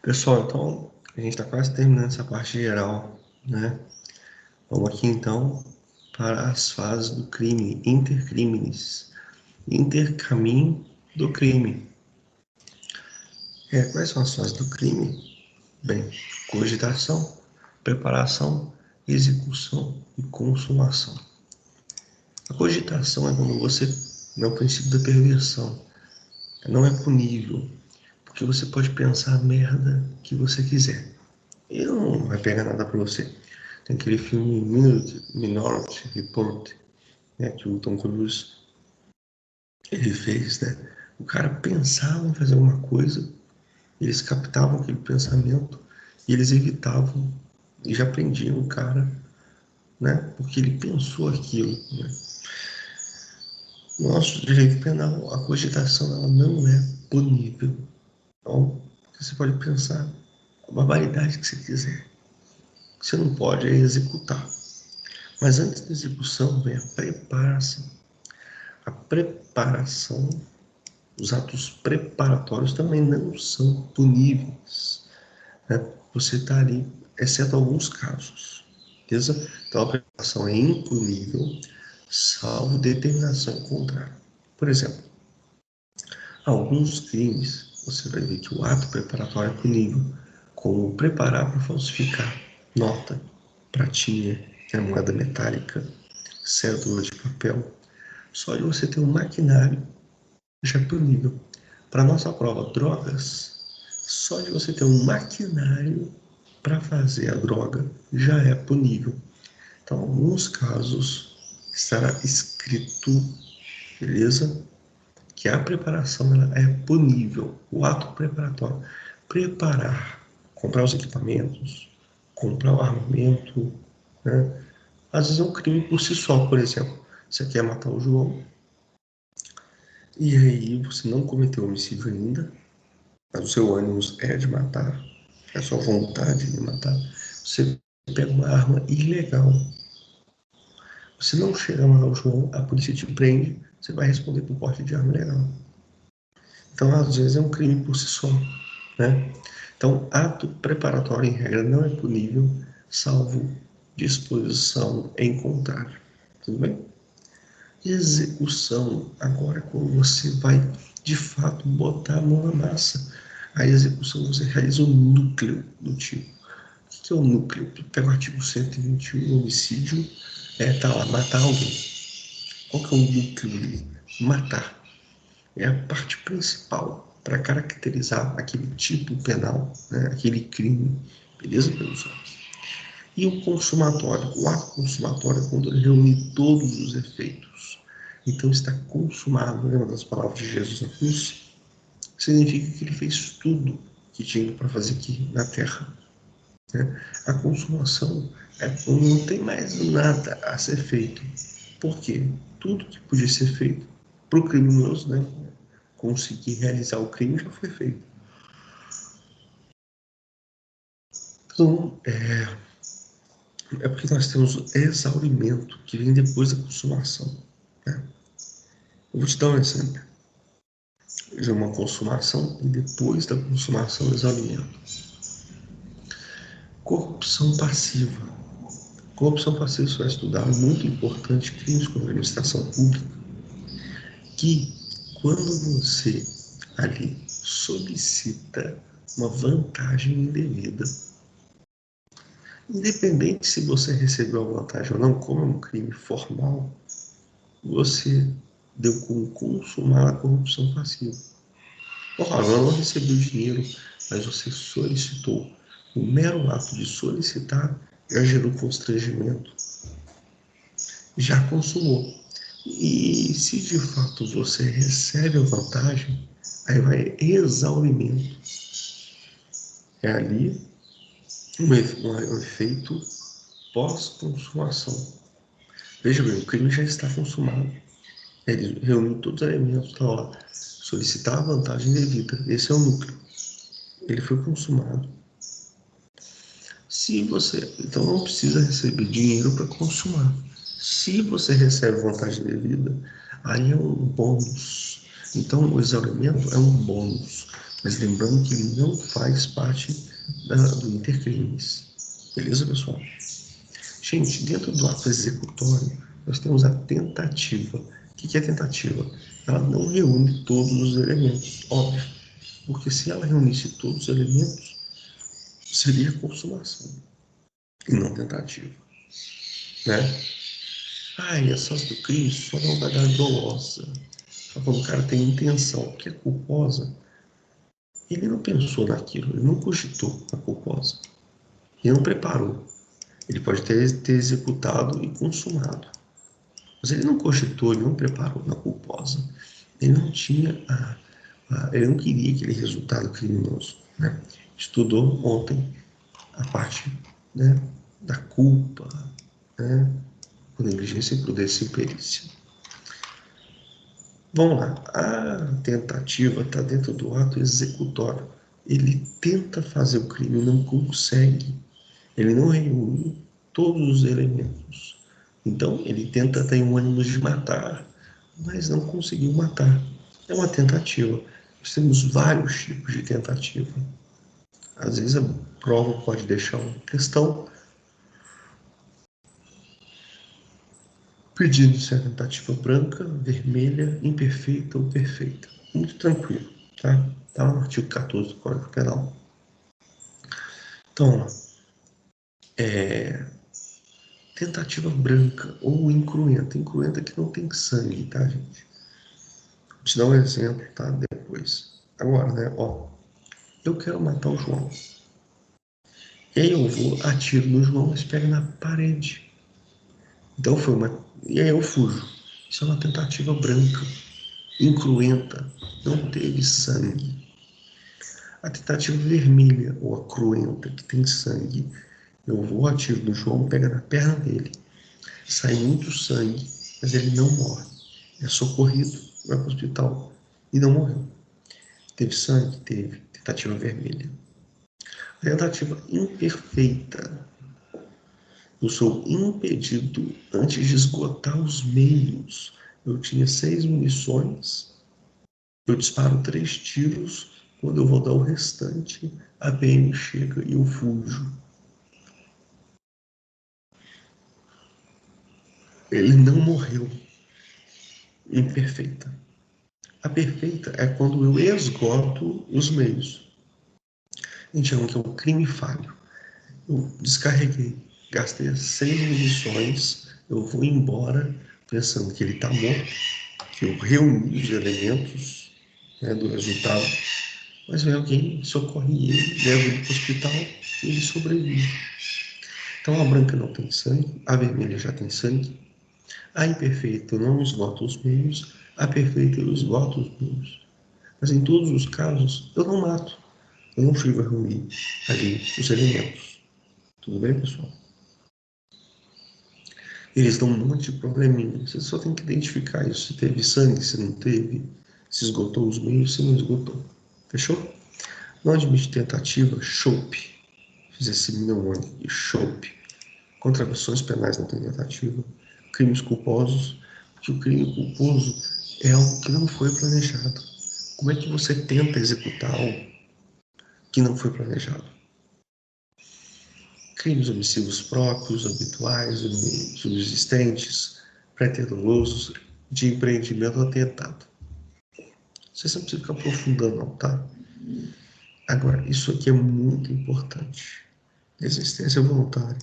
Pessoal, então a gente está quase terminando essa parte geral, né? Vamos aqui então para as fases do crime, intercrimes, intercaminho do crime. Quais são as fases do crime? Bem, cogitação, preparação, execução e consumação. A cogitação é quando você, é o princípio da perversão, não é punível, porque você pode pensar a merda que você quiser. E não vai pegar nada pra você. Tem aquele filme Minority Report, né, que o Tom Cruise ele fez, né? O cara pensava em fazer alguma coisa, eles captavam aquele pensamento e eles evitavam e já prendiam o cara, né? Porque ele pensou aquilo, né? No nosso direito penal, a cogitação ela não é punível. Então, você pode pensar a barbaridade que você quiser. O que você não pode é executar. Mas antes da execução vem a preparação. A preparação, os atos preparatórios também não são puníveis, né? Você está ali, exceto alguns casos, beleza? Então a preparação é impunível, salvo determinação contrária. Por exemplo, alguns crimes você vai ver que o ato preparatório é punível, como preparar para falsificar nota, pratinha, que é moeda metálica, cédula de papel. Só de você ter um maquinário já é punível. Para nossa prova, drogas, só de você ter um maquinário para fazer a droga já é punível. Então, em alguns casos, estará escrito, beleza? Que a preparação ela é punível. O ato preparatório. Preparar, comprar os equipamentos, comprar o armamento, né? Às vezes é um crime por si só, por exemplo. Você quer matar o João, e aí você não cometeu homicídio ainda, mas o seu ânimo é de matar, é a sua vontade de matar. Você pega uma arma ilegal. Você não chega a matar o João, a polícia te prende, você vai responder por porte de arma ilegal. Então, às vezes, é um crime por si só, né? Então, ato preparatório, em regra, não é punível, salvo disposição em contrário. Tudo bem? Execução, agora quando você vai, de fato, botar a mão na massa. A execução, você realiza o núcleo do tipo. O que é o núcleo? Pega o artigo 121, homicídio, tá lá, matar alguém. Qual que é o núcleo dele? Matar. É a parte principal para caracterizar aquele tipo penal, né? Aquele crime. Beleza, pessoal? E o consumatório? O ato consumatório é quando ele reúne todos os efeitos. Então está consumado, lembra das palavras de Jesus na cruz? Significa que ele fez tudo que tinha para fazer aqui na terra. Né? A consumação é quando não tem mais nada a ser feito. Por quê? Tudo que podia ser feito para o criminoso, né, conseguir realizar o crime já foi feito. Então, é porque nós temos o exaurimento que vem depois da consumação. Né? Eu vou te dar um exemplo de uma consumação e depois da consumação o exaurimento. Corrupção passiva. Corrupção passiva você vai estudar, muito importante, crimes contra a administração pública, que quando você ali solicita uma vantagem indevida, independente se você recebeu a vantagem ou não, como é um crime formal, você deu como consumar a corrupção passiva. Ora, eu não recebi o dinheiro, mas você solicitou. O mero ato de solicitar já gerou constrangimento, já consumou. E se de fato você recebe a vantagem, aí vai exaurimento. É ali um efeito pós-consumação. Veja bem, o crime já está consumado. Ele reuniu todos os elementos, está lá. Solicitar a vantagem devida. Esse é o núcleo. Ele foi consumado. Se você, então não precisa receber dinheiro para consumar. Se você recebe vantagem devida, aí é um bônus. Então, o exaurimento é um bônus, mas lembrando que ele não faz parte do intercrimes. Beleza, pessoal? Gente, dentro do ato executório, nós temos a tentativa. O que é tentativa? Ela não reúne todos os elementos, óbvio, porque se ela reunisse todos os elementos, seria consumação e não tentativa, né? Ai, a sócia do crime só não vai dar dolosa. Só quando o cara tem intenção, que é culposa, ele não pensou naquilo, ele não cogitou a culposa, ele não preparou. Ele pode ter executado e consumado, mas ele não cogitou, ele não preparou na culposa. Ele não tinha ele não queria aquele resultado criminoso, né? Estudou ontem a parte, né, da culpa, né, com negligência, imprudência e imperícia. Vamos lá, a tentativa está dentro do ato executório. Ele tenta fazer o crime e não consegue. Ele não reúne todos os elementos. Então, ele tenta ter um ânimo de matar, mas não conseguiu matar. É uma tentativa. Nós temos vários tipos de tentativa. Às vezes a prova pode deixar uma questão pedindo se é tentativa branca, vermelha, imperfeita ou perfeita. Muito tranquilo, tá? Tá no artigo 14 do Código Penal. Então, tentativa branca ou incruenta. Incruenta que não tem sangue, tá, gente? Vou te dar um exemplo, tá? Depois. Agora, né? Ó, eu quero matar o João. E aí eu vou, atiro no João, mas pega na parede. Então foi uma... E aí eu fujo. Isso é uma tentativa branca, incruenta, não teve sangue. A tentativa vermelha, ou a cruenta, que tem sangue, eu vou, atiro no João, pega na perna dele. Sai muito sangue, mas ele não morre. É socorrido, vai para o hospital e não morreu. Teve sangue? Teve. Tentativa vermelha. A tentativa imperfeita. Eu sou impedido antes de esgotar os meios. Eu tinha 6 munições. Eu disparo 3 tiros. Quando eu vou dar o restante, a PM chega e eu fujo. Ele não morreu. Imperfeita. A perfeita é quando eu esgoto os meios. A gente chama que é um crime falho. Eu descarreguei, gastei 6 munições, eu vou embora pensando que ele está morto, que eu reuni os elementos, né, do resultado, mas vem alguém, socorre ele, leva ele para o hospital e ele sobrevive. Então a branca não tem sangue, a vermelha já tem sangue, a imperfeita eu não esgoto os meios, a perfeita eu esgoto os meios. Mas em todos os casos eu não mato, eu não chego a reunir ali os elementos. Tudo bem, pessoal? Eles dão um monte de probleminha. Você só tem que identificar isso. Se teve sangue, se não teve, se esgotou os meios, se não esgotou. Fechou? Não admite tentativa, chope. Fiz esse mnemônico aqui, chope. Contravenções penais não tem tentativa. Crimes culposos, porque o crime culposo é algo que não foi planejado. Como é que você tenta executar algo que não foi planejado? Crimes omissivos próprios, habituais, subsistentes, pré-dolosos, de empreendimento ou atentado. Vocês não precisam ficar aprofundando, não, tá? Agora, isso aqui é muito importante. Desistência voluntária,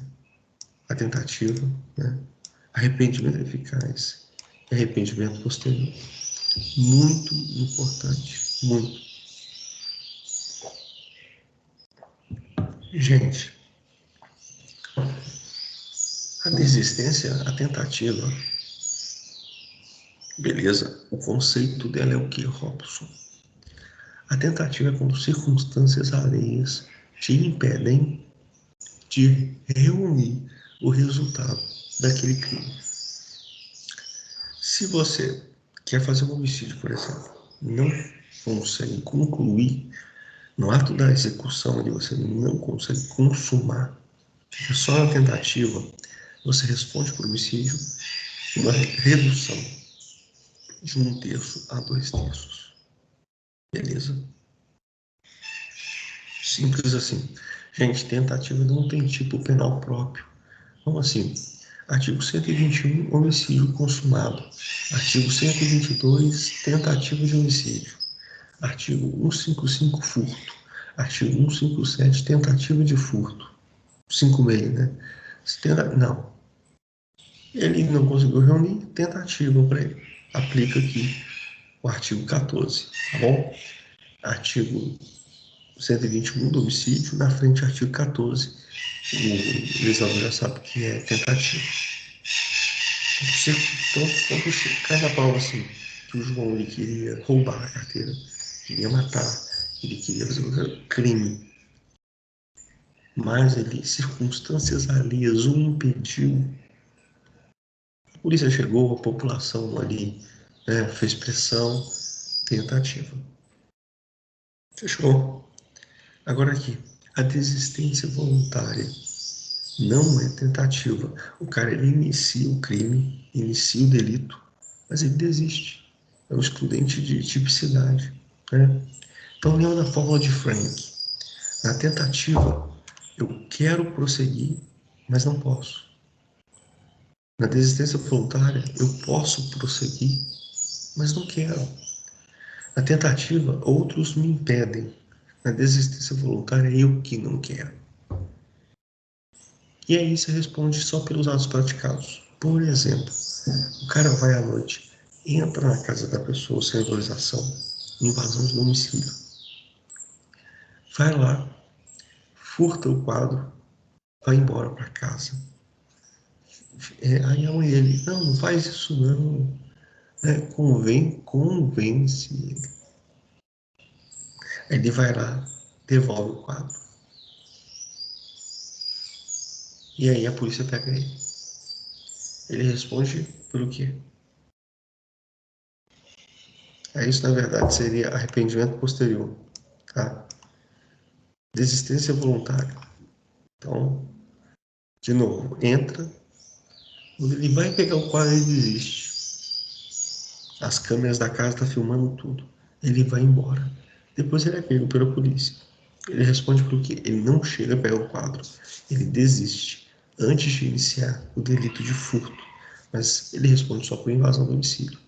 a tentativa, né? Arrependimento eficaz e arrependimento posterior. Muito importante, muito. Gente, a desistência, a tentativa, beleza, o conceito dela é o que, Robson? A tentativa é quando circunstâncias alheias te impedem de reunir o resultado daquele crime. Se você quer fazer um homicídio, por exemplo, não consegue concluir, no ato da execução ali você não consegue consumar, fica só na tentativa, você responde por homicídio, uma redução. de 1/3 a 2/3. Beleza? Simples assim. Gente, tentativa não tem tipo penal próprio. Como assim? Artigo 121, homicídio consumado. Artigo 122, tentativa de homicídio. Artigo 155, furto. Artigo 157, tentativa de furto. 56, né? Não. Ele não conseguiu reunir, tentativa para ele. Aplica aqui o artigo 14, tá bom? Artigo 121 do homicídio, na frente artigo 14. O legislador já sabe que é tentativa. Então cai na prova assim, que o João ele queria roubar a carteira, queria matar, ele queria fazer um crime, mas ele, circunstâncias alheias o impediu. A polícia chegou, a população ali, né, fez pressão, tentativa. Fechou? Agora aqui, a desistência voluntária não é tentativa. O cara ele inicia o crime, inicia o delito, mas ele desiste. É um excludente de tipicidade, né? Então, lembra da fórmula de Frank. Na tentativa, eu quero prosseguir, mas não posso. Na desistência voluntária, eu posso prosseguir, mas não quero. Na tentativa, outros me impedem. Na desistência voluntária, eu que não quero. E aí você responde só pelos atos praticados. Por exemplo, o cara vai à noite, entra na casa da pessoa sem autorização, invasão de domicílio. Vai lá, furta o quadro, vai embora para casa. Aí a mãe dele, não faz isso não. Convence ele. Aí ele vai lá, devolve o quadro. E aí a polícia pega ele. Ele responde pelo quê? Isso, na verdade, seria arrependimento posterior. Tá? Desistência voluntária. Então, de novo, entra, ele vai pegar o quadro e desiste. As câmeras da casa estão filmando tudo. Ele vai embora. Depois ele é pego pela polícia. Ele responde por quê? Ele não chega a pegar o quadro. Ele desiste antes de iniciar o delito de furto. Mas ele responde só por invasão do domicílio.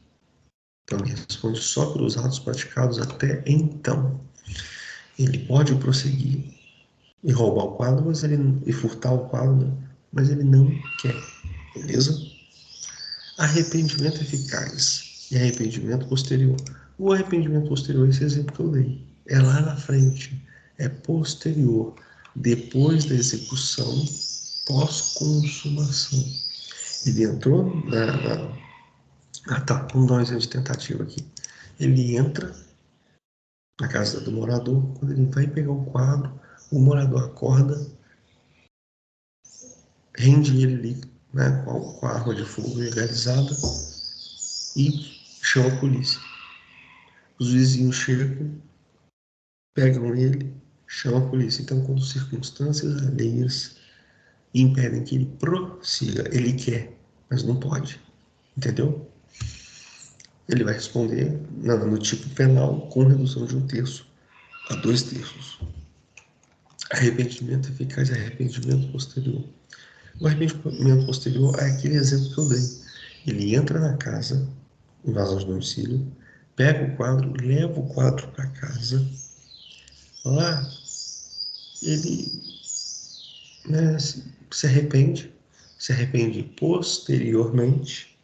Então ele responde só pelos atos praticados até então. Ele pode prosseguir e roubar o quadro, e furtar o quadro, mas ele não quer. Beleza? Arrependimento eficaz e arrependimento posterior. O arrependimento posterior é esse exemplo que eu dei. É lá na frente, é posterior, depois da execução, pós-consumação. Ele entrou Ah tá, vamos dar um exemplo de tentativa aqui. Ele entra na casa do morador, quando ele vai pegar o quadro, o morador acorda, rende ele ali, né, com a arma de fogo legalizada e chama a polícia. Os vizinhos chegam, pegam ele, chamam a polícia. Então, quando circunstâncias alheias impedem que ele prossiga, ele quer, mas não pode. Entendeu? Ele vai responder no tipo penal com redução de 1/3 a 2/3. Arrependimento eficaz e arrependimento posterior. O arrependimento posterior é aquele exemplo que eu dei. Ele entra na casa, invasão de domicílio, pega o quadro, leva o quadro para casa. Lá, ele, né, se arrepende posteriormente,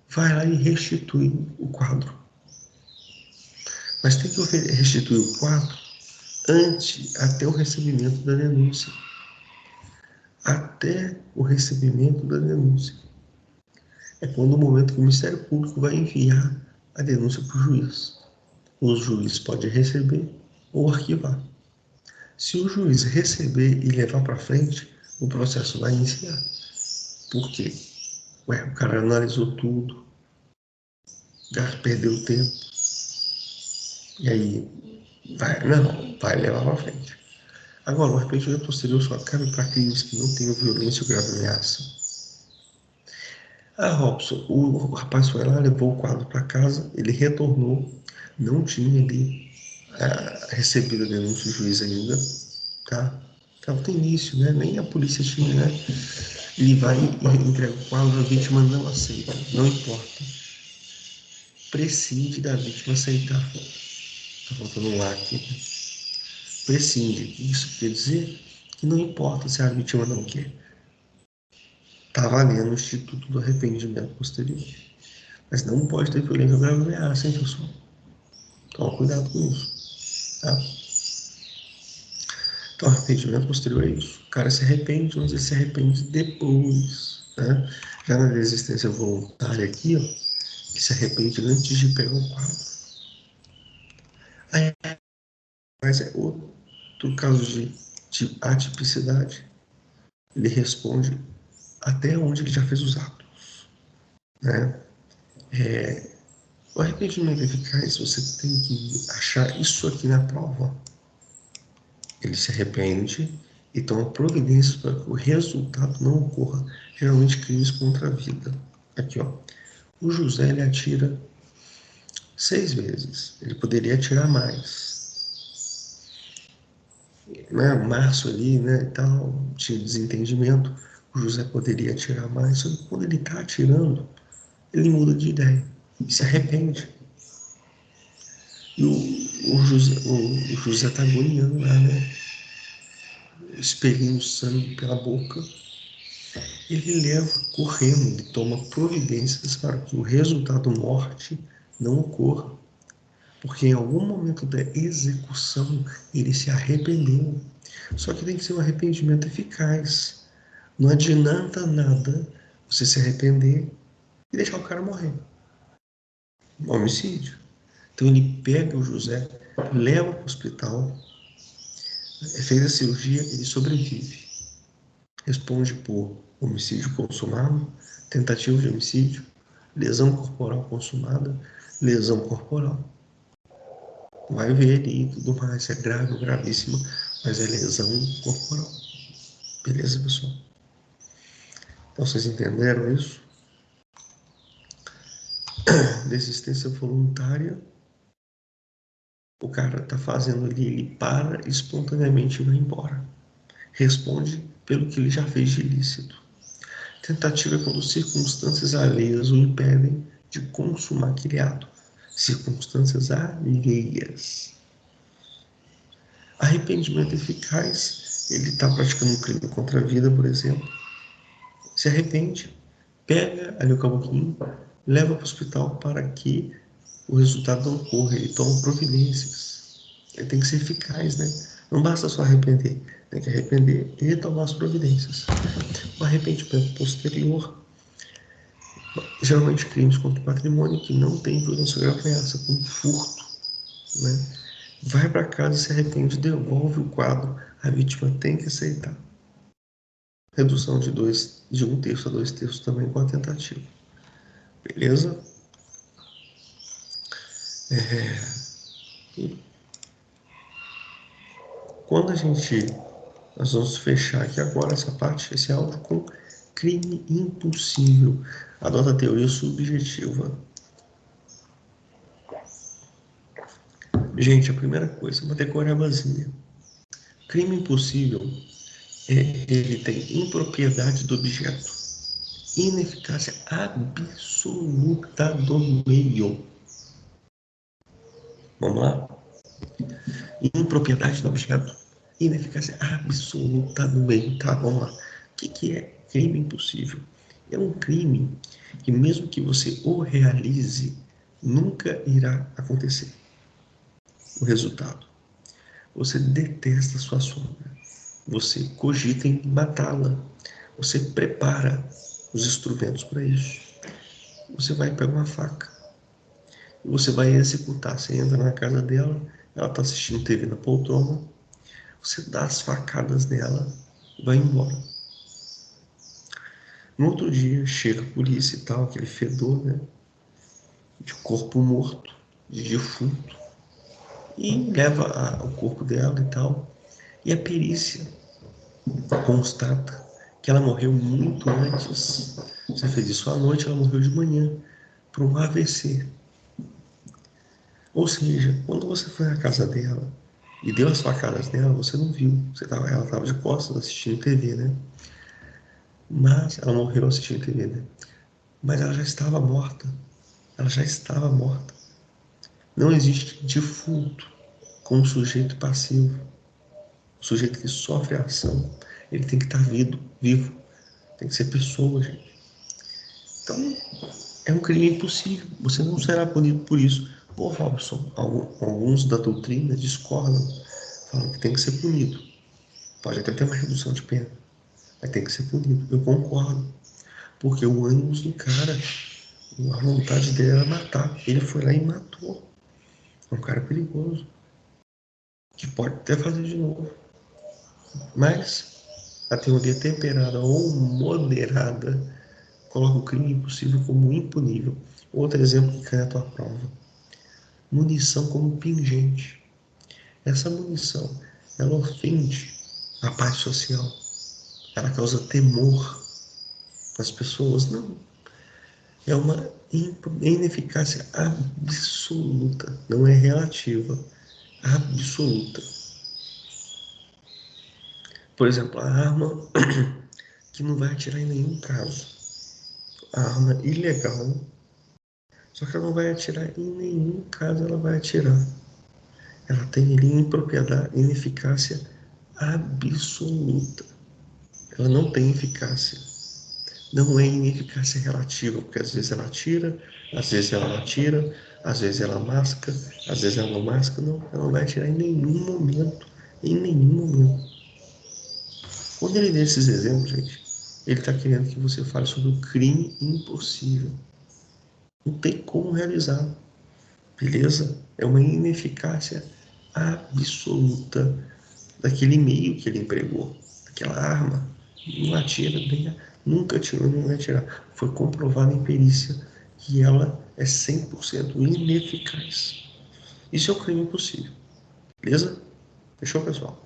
vai lá e restitui o quadro. Mas tem que restituir o quadro até o recebimento da denúncia. Até o recebimento da denúncia. É quando o momento que o Ministério Público vai enviar a denúncia para o juiz. O juiz pode receber ou arquivar. Se o juiz receber e levar para frente, o processo vai iniciar. Por quê? O cara analisou tudo, já perdeu tempo. E aí, vai levar para frente. Agora, o arrependimento posterior só cabe para crimes que não tenham violência ou grave ameaça. Ah, Robson, o rapaz foi lá, levou o quadro para casa, ele retornou, não tinha ali recebido a denúncia do juiz ainda, tá? Estava no início, né? Nem a polícia tinha, né? Ele vai e entrega o quadro, a vítima não aceita, não importa. Prescinde da vítima aceitar. Tá faltando um lá aqui. Prescinde. Isso quer dizer que não importa se a vítima não quer. Tá valendo o Instituto do Arrependimento Posterior. Mas não pode ter violência grave ou ameaça, hein, pessoal? Toma cuidado com isso, tá? Então, arrependimento posterior é isso. O cara se arrepende, mas ele se arrepende depois, né? Já na desistência voluntária aqui, ó, que se arrepende antes de pegar o quadro. Aí, mas é outro caso de atipicidade. Ele responde até onde ele já fez os atos, né? O arrependimento eficaz, você tem que achar isso aqui na prova. Ele se arrepende e toma providências para que o resultado não ocorra, geralmente crimes contra a vida. Aqui, ó. O José, ele atira 6 vezes. Ele poderia atirar mais. Né? O Márcio ali, né, e tal, tinha desentendimento. O José poderia atirar mais. Só que quando ele está atirando, ele muda de ideia e se arrepende. E o José tá agoniando lá, né? Expelindo sangue pela boca. Ele leva correndo, ele toma providências para que o resultado morte não ocorra. Porque em algum momento da execução ele se arrependeu. Só que tem que ser um arrependimento eficaz. Não adianta nada você se arrepender e deixar o cara morrer. Homicídio. Então ele pega o José, leva para o hospital, fez a cirurgia, ele sobrevive. Responde por homicídio consumado, tentativa de homicídio, lesão corporal consumada, lesão corporal. Vai ver ali e tudo mais, se é grave ou gravíssima, mas é lesão corporal. Beleza, pessoal? Então vocês entenderam isso? Desistência voluntária, o cara tá fazendo ali, ele para espontaneamente e vai embora. Responde pelo que ele já fez de ilícito. Tentativa é quando circunstâncias alheias o impedem de consumar aquele ato. Circunstâncias alheias. Arrependimento eficaz, ele está praticando um crime contra a vida, por exemplo, se arrepende, pega ali o caboclinho, leva para o hospital para que o resultado não ocorra, ele toma providências. Ele tem que ser eficaz, né? Não basta só arrepender, tem que arrepender e tomar as providências. O arrependimento posterior, geralmente crimes contra o patrimônio que não tem violência grave ameaça, como furto, né? Vai para casa, se arrepende, devolve o quadro, a vítima tem que aceitar. Redução de 1/3 a 2/3 também com a tentativa. Beleza? E quando nós vamos fechar aqui agora essa parte, esse áudio com crime impossível. Adota a teoria subjetiva. Gente, a primeira coisa, uma decorabazinha. Crime impossível ele tem impropriedade do objeto, ineficácia absoluta do meio. Vamos lá? Impropriedade do objeto, ineficácia absoluta do meio. Tá, vamos lá. O que é crime impossível? É um crime que mesmo que você o realize, nunca irá acontecer o resultado. Você detesta a sua sombra. Você cogita em matá-la. Você prepara os instrumentos para isso. Você vai pegar uma faca e você vai executar. Você entra na casa dela, ela está assistindo TV na poltrona, você dá as facadas nela e vai embora. No outro dia chega a polícia e tal, aquele fedor, né? De corpo morto, de defunto, e leva o corpo dela e tal. E a perícia constata que ela morreu muito antes. Você fez isso à noite, ela morreu de manhã por um AVC. Ou seja, quando você foi à casa dela e deu as facadas nela, você não viu. Ela estava de costas assistindo TV, né? Mas ela morreu assistindo TV, né? Mas ela já estava morta. Ela já estava morta. Não existe defunto com um sujeito passivo. O sujeito que sofre a ação, ele tem que estar vivo. Tem que ser pessoa, gente. Então, é um crime impossível. Você não será punido por isso. Pô, Robson, alguns da doutrina discordam, falam que tem que ser punido. Pode até ter uma redução de pena, mas tem que ser punido. Eu concordo. Porque o ânimo do cara, a vontade dele era matar. Ele foi lá e matou. É um cara perigoso, que pode até fazer de novo. Mas a teoria temperada ou moderada coloca o crime impossível como impunível. Outro exemplo que cai na tua prova. Munição como pingente. Essa munição, ela ofende a paz social. Ela causa temor nas pessoas. Não. É uma ineficácia absoluta. Não é relativa. Absoluta. Por exemplo, a arma que não vai atirar em nenhum caso. A arma ilegal, só que ela não vai atirar em nenhum caso, ela vai atirar. Ela tem ali impropriedade, ineficácia absoluta. Ela não tem eficácia. Não é ineficácia relativa, porque às vezes ela atira, às vezes ela não atira, às vezes ela masca, às vezes ela não masca. Não, ela não vai atirar em nenhum momento. Em nenhum momento. Quando ele dê esses exemplos, gente, ele está querendo que você fale sobre o crime impossível. Não tem como realizar. Beleza? É uma ineficácia absoluta daquele meio que ele empregou, daquela arma. Não atira, nunca atirou, não vai atirar. Foi comprovado em perícia que ela é 100% ineficaz. Isso é um crime impossível. Beleza? Fechou, pessoal?